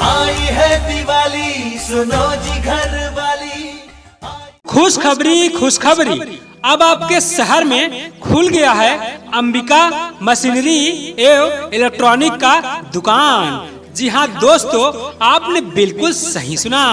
आई है दिवाली, सुनो जी घर वाली। खुशखबरी खुशखबरी, अब आपके शहर में खुल गया है अंबिका मशीनरी एवं इलेक्ट्रॉनिक का दुकान। जी हाँ दोस्तों, आपने बिल्कुल सही सुना।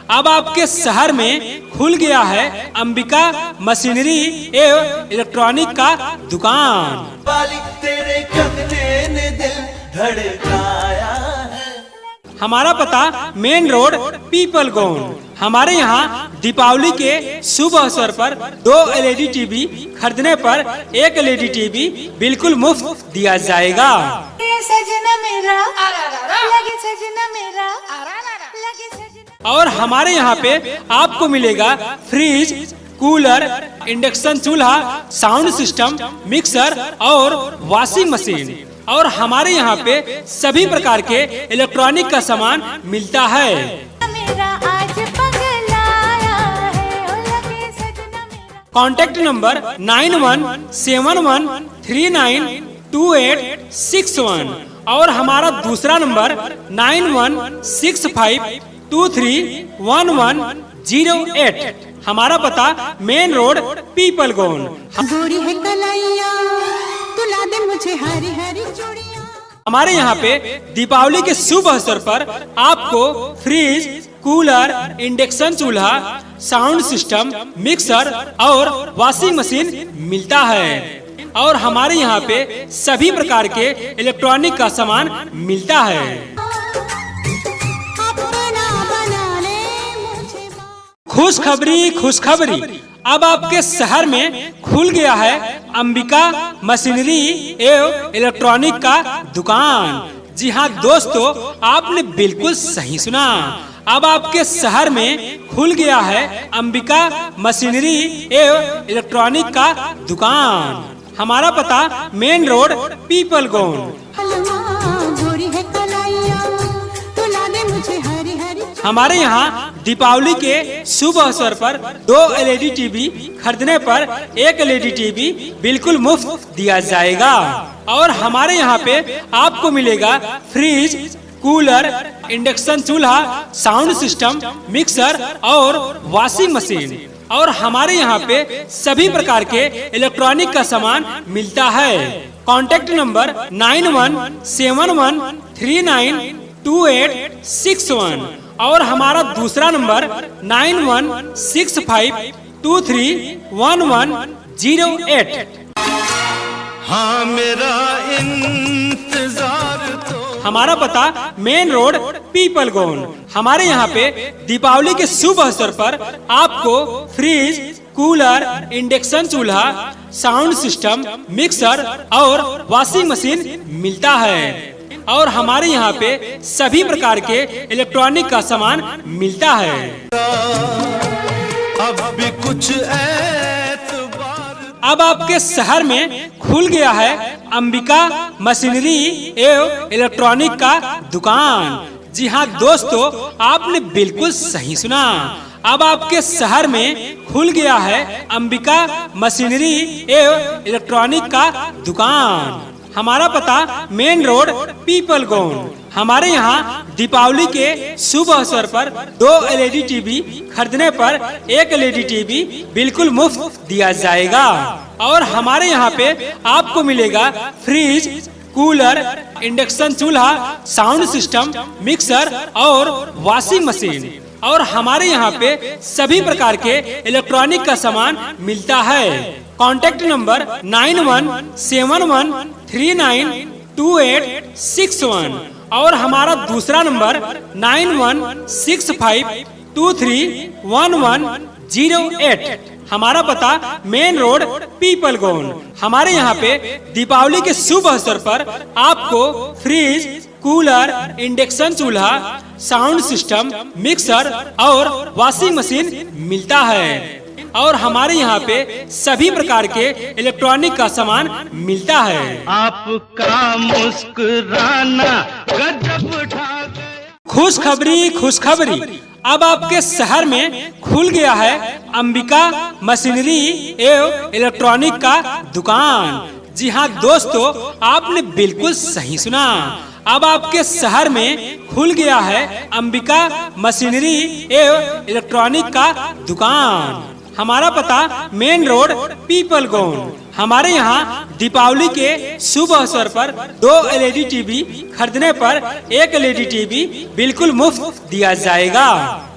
अब आपके शहर में खुल गया है अंबिका मशीनरी एवं इलेक्ट्रॉनिक का दुकान। वाली तेरे कंधे ने दिल धड़काया है। हमारा पता मेन रोड पीपल गौंड। हमारे यहाँ दीपावली के शुभ अवसर पर 2 LED टीवी खरीदने पर 1 LED टीवी बिल्कुल मुफ्त दिया जाएगा। सजना मेरा लगे सजना मेरा लगे सजना। और हमारे यहाँ पे आपको मिलेगा फ्रिज, कूलर, इंडक्शन चूल्हा, साउंड सिस्टम, मिक्सर और वॉशिंग मशीन। और हमारे यहाँ पे सभी प्रकार के इलेक्ट्रॉनिक का सामान मिलता है। मेरा आज पगलाया है, ओ लगे सजना मेरा। कॉन्टैक्ट नंबर 9171392861 और हमारा दूसरा नंबर 9165231108। हमारा पता मेन रोड पीपल गौंड। गोरी है कलाइया, तुला दे मुझे हरी हरी चूड़ियां। हमारे यहाँ पे दीपावली के शुभ अवसर पर आपको फ्रिज, कूलर, इंडक्शन चूल्हा, साउंड सिस्टम, मिक्सर और वॉशिंग मशीन मिलता है। और हमारे यहाँ पे सभी प्रकार के इलेक्ट्रॉनिक का सामान मिलता है। अपना बना ले मुझे खुशखबरी खुशखबरी, अब आपके शहर में खुल गया है अंबिका मशीनरी एवं इलेक्ट्रॉनिक का दुकान। जी हाँ दोस्तों, आपने बिल्कुल सही सुना। अब आपके शहर में खुल गया है अंबिका मशीनरी एवं इलेक्ट्रॉनिक का दुकान। हमारा पता मेन रोड पीपल गौंड। हलवा। गोरी है कलाइया, तुला दे मुझे हरी हरी चूड़ियां। हमारे यहाँ दीपावली के शुभ अवसर पर 2 LED टीवी खरीदने पर 1 LED टीवी बिल्कुल मुफ्त दिया जाएगा। और हमारे यहाँ पे आपको मिलेगा फ्रिज, कूलर, इंडक्शन चूल्हा, साउंड सिस्टम, मिक्सर और वॉशिंग मशीन। और हमारे यहाँ पे सभी प्रकार के इलेक्ट्रॉनिक का सामान मिलता है। कॉन्टैक्ट नंबर 9171392861 और हमारा दूसरा नंबर 9165231108। हाँ मेरा इंतजार तो। हमारा पता मेन रोड पीपल गौंड। हमारे यहाँ पे दीपावली के शुभ अवसर पर आपको फ्रिज, कूलर, इंडक्शन चूल्हा, साउंड सिस्टम, मिक्सर और वॉशिंग मशीन मिलता है। और हमारे यहाँ पे सभी प्रकार के इलेक्ट्रॉनिक का सामान मिलता है। अब भी कुछ एतबार। अब आपके शहर में खुल गया है अंबिका मशीनरी एवं इलेक्ट्रॉनिक का दुकान। जी हाँ दोस्तों, आपने बिल्कुल सही सुना। अब आपके शहर में खुल गया है अंबिका मशीनरी एवं इलेक्ट्रॉनिक का दुकान। हमारा पता मेन रोड पीपल गौंड। हमारे यहाँ दीपावली के शुभ अवसर पर 2 LED टीवी खरीदने पर 1 LED टीवी बिल्कुल मुफ्त दिया जाएगा। और हमारे यहाँ पे आपको मिलेगा फ्रिज, कूलर, इंडक्शन चूल्हा, साउंड सिस्टम, मिक्सर और वॉशिंग मशीन। और हमारे यहाँ पे सभी प्रकार के इलेक्ट्रॉनिक का सामान मिलता है। कॉन्टैक्ट नंबर 9171392861 और हमारा दूसरा नंबर 9165231108। हमारा पता मेन रोड पीपल गौंड। हमारे यहाँ पे दीपावली के शुभ अवसर पर आपको फ्रिज, कूलर, इंडक्शन चूल्हा, साउंड सिस्टम, मिक्सर और वॉशिंग मशीन मिलता है। और हमारे यहाँ पे सभी प्रकार के इलेक्ट्रॉनिक का सामान मिलता है। आपका मुस्कुराना गजब ढा गया। खुशखबरी खुशखबरी, अब आपके शहर में खुल गया है अंबिका मशीनरी एवं इलेक्ट्रॉनिक का दुकान। जी हाँ दोस्तों, आपने बिल्कुल सही सुना। अब आपके शहर में खुल गया है अंबिका मशीनरी एवं इलेक्ट्रॉनिक का दुकान। हमारा पता मेन रोड पीपल गौन। हमारे यहाँ दीपावली के शुभ अवसर पर 2 LED टीवी खरीदने पर 1 LED टीवी बिल्कुल मुफ्त दिया जाएगा।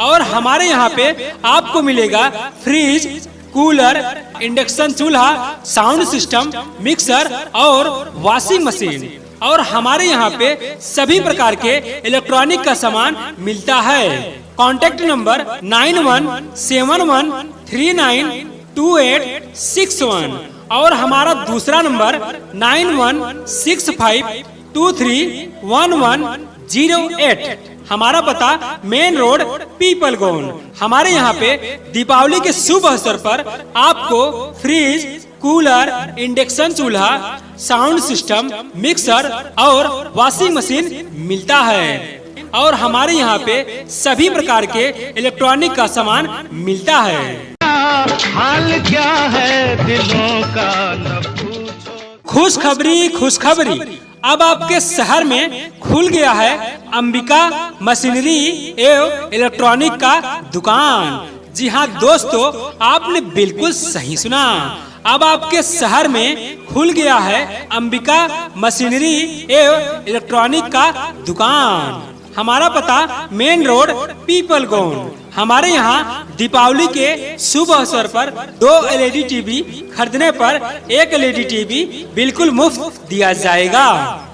और हमारे यहाँ पे आपको मिलेगा फ्रिज, कूलर, इंडक्शन चूल्हा, साउंड सिस्टम, मिक्सर और वॉशिंग मशीन। और हमारे यहाँ पे सभी प्रकार के इलेक्ट्रॉनिक का सामान मिलता है। कॉन्टेक्ट नंबर 9171392861 और हमारा दूसरा नंबर 9165231108। हमारा पता मेन रोड पीपल गौन। हमारे यहाँ पे दीपावली के शुभ अवसर पर आपको फ्रिज, कूलर, इंडक्शन चूल्हा, साउंड सिस्टम, मिक्सर और वॉशिंग मशीन मिलता है। और हमारे यहाँ पे सभी प्रकार के इलेक्ट्रॉनिक का सामान मिलता है। हाल क्या है दिलों का न पूछो। खुशखबरी अब आपके शहर में खुल गया है अंबिका मशीनरी एवं इलेक्ट्रॉनिक का दुकान। जी हाँ दोस्तों, आपने बिल्कुल सही सुना। अब आपके शहर में खुल गया है अंबिका मशीनरी एवं इलेक्ट्रॉनिक का दुकान। हमारा पता मेन रोड पीपल गौन। हमारे यहाँ दीपावली के शुभ अवसर पर 2 LED टीवी खरीदने पर 1 LED टीवी बिल्कुल मुफ्त दिया जाएगा।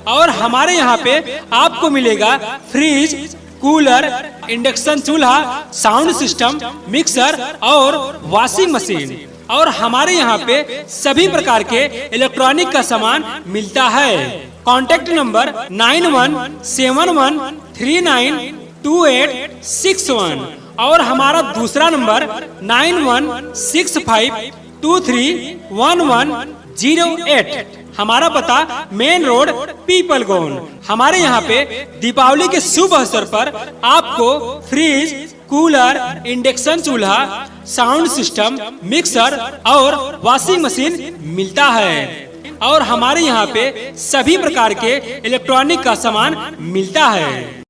और हमारे यहाँ पे आपको मिलेगा फ्रिज, कूलर, इंडक्शन चूल्हा, साउंड सिस्टम, मिक्सर और वॉशिंग मशीन। और हमारे यहाँ पे सभी प्रकार के इलेक्ट्रॉनिक का सामान मिलता है। कॉन्टेक्ट नंबर 9171392861 और हमारा दूसरा नंबर 9165231108। हमारा पता मेन रोड पीपल गौन। हमारे यहाँ पे दीपावली के शुभ अवसर पर आपको फ्रिज, कूलर, इंडक्शन चूल्हा, साउंड सिस्टम, मिक्सर और वॉशिंग मशीन मिलता है। और हमारे यहाँ पे सभी प्रकार के इलेक्ट्रॉनिक का सामान मिलता है।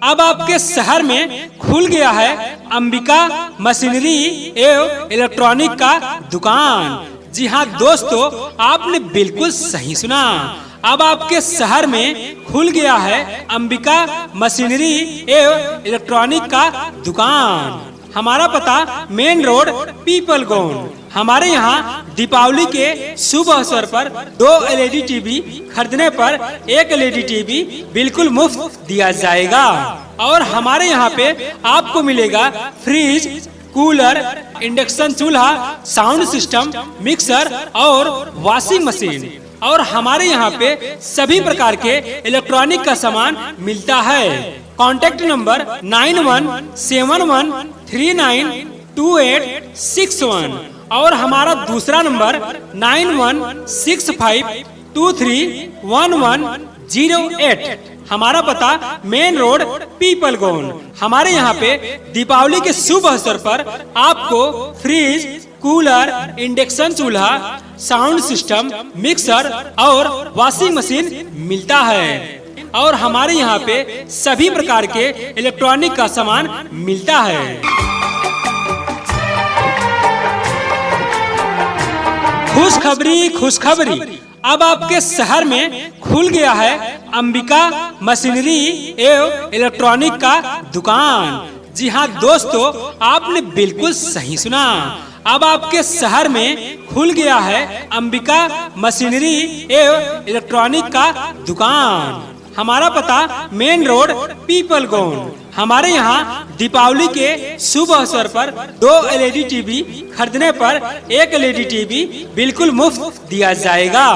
अब आपके शहर में खुल गया है अंबिका मशीनरी एवं इलेक्ट्रॉनिक का दुकान। जी हाँ दोस्तों, आपने बिल्कुल सही सुना। अब आपके शहर में खुल गया है अंबिका मशीनरी एवं इलेक्ट्रॉनिक का दुकान। हमारा पता मेन रोड पीपल गौन। हमारे यहाँ दीपावली के शुभ अवसर पर 2 LED टीवी खरीदने पर 1 LED टीवी बिल्कुल मुफ्त दिया जाएगा। और हमारे यहाँ पे आपको मिलेगा फ्रिज, कूलर, इंडक्शन चूल्हा, साउंड सिस्टम, मिक्सर और वॉशिंग मशीन। और हमारे यहाँ पे सभी प्रकार के इलेक्ट्रॉनिक का सामान मिलता है। कॉन्टेक्ट नंबर 9171392861 और हमारा दूसरा नंबर 9165231108। हमारा पता मेन रोड पीपल गौन। हमारे यहाँ पे दीपावली के शुभ अवसर पर आपको फ्रिज, कूलर, इंडक्शन चूल्हा, साउंड सिस्टम, मिक्सर और वॉशिंग मशीन मिलता है। और हमारे यहाँ पे सभी प्रकार के इलेक्ट्रॉनिक का सामान मिलता है। खुशखबरी अब आपके शहर में खुल गया है अंबिका मशीनरी एवं इलेक्ट्रॉनिक का दुकान। जी हाँ दोस्तों, आपने बिल्कुल सही सुना। अब आपके शहर में खुल गया है अंबिका मशीनरी एवं इलेक्ट्रॉनिक का दुकान। हमारा पता मेन रोड पीपल गौन। हमारे यहाँ दीपावली के शुभ अवसर पर 2 LED टीवी खरीदने पर 1 LED टीवी बिल्कुल मुफ्त दिया जाएगा।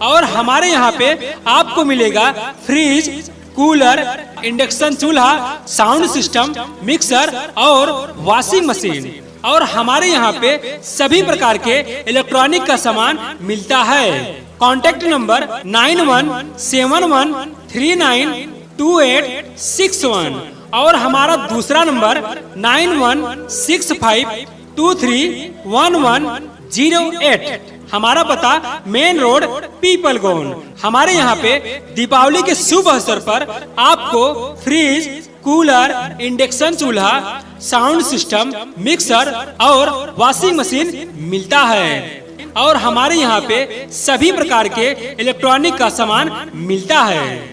और हमारे यहाँ पे आपको मिलेगा फ्रिज, कूलर, इंडक्शन चूल्हा, साउंड सिस्टम, मिक्सर और वॉशिंग मशीन। और हमारे यहाँ पे सभी प्रकार के इलेक्ट्रॉनिक का सामान मिलता है। कॉन्टेक्ट नंबर 9171392861 और हमारा दूसरा नंबर 9165231108। हमारा पता मेन रोड पीपल गोन। हमारे यहाँ पे दीपावली के शुभ अवसर पर आपको फ्रिज, कूलर, इंडक्शन चूल्हा, साउंड सिस्टम, मिक्सर और वॉशिंग मशीन मिलता है। और हमारे यहाँ पे सभी प्रकार के इलेक्ट्रॉनिक का सामान मिलता है।